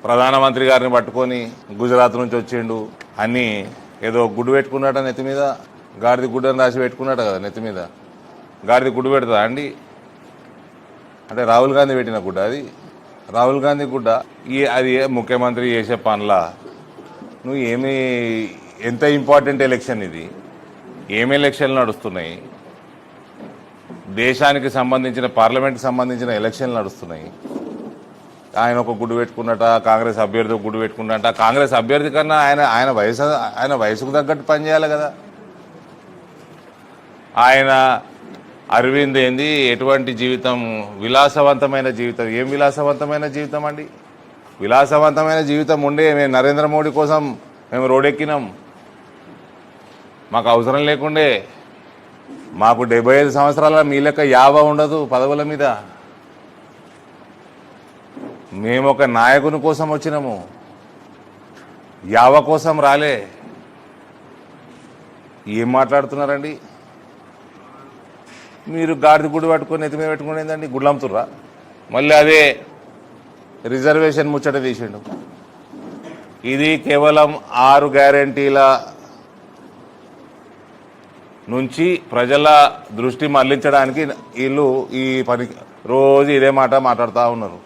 ప్రధానమంత్రి గారిని పట్టుకొని గుజరాత్ నుంచి వచ్చిండు అని ఏదో గుడ్డు పెట్టుకున్నాట నెత్తి మీద, గాడిది గుడ్డని రాసి పెట్టుకున్నాట కదా నెత్తి మీద. గాడిది గుడ్డు పెడతా అండి? అంటే రాహుల్ గాంధీ పెట్టిన గుడ్డ అది? రాహుల్ గాంధీ గుడ్డ అది ముఖ్యమంత్రి చేసే పనులా? నువ్వు ఎంత ఇంపార్టెంట్ ఎలక్షన్ ఇది? ఏమి ఎలక్షన్లు నడుస్తున్నాయి? దేశానికి సంబంధించిన, పార్లమెంట్కి సంబంధించిన ఎలక్షన్లు నడుస్తున్నాయి. ఆయన ఒక గుడ్డు పెట్టుకున్నట, కాంగ్రెస్ అభ్యర్థి ఒక గుడ్డు పెట్టుకున్నట. కాంగ్రెస్ అభ్యర్థి కన్నా ఆయన వయసుకు తగ్గట్టు పనిచేయాలి కదా. ఆయన అరవింద్ ఏంది, ఎటువంటి జీవితం? విలాసవంతమైన జీవితం. ఏం విలాసవంతమైన జీవితం అండి? విలాసవంతమైన జీవితం ఉండే మేము నరేంద్ర మోడీ కోసం మేము రోడ్డెక్కినాం. మాకు అవసరం లేకుండే. మాకు 75 సంవత్సరాల మీ లెక్క యావ ఉండదు పదవుల మీద. మేము ఒక నాయకుని కోసం వచ్చినాము, యావ కోసం రాలే. ఏం మాట్లాడుతున్నారండి మీరు? గాడిద గుడి పట్టుకొని ఎత్తి మీద పెట్టుకుని ఏందండి? గుడ్లు అమ్ముతుర్రా? మళ్ళీ అదే రిజర్వేషన్ ముచ్చట తీసిండు. ఇది కేవలం 6 గ్యారెంటీల నుంచి ప్రజల దృష్టి మళ్లించడానికి వీళ్ళు ఈ పని రోజు ఇదే మాట మాట్లాడుతూ ఉన్నారు.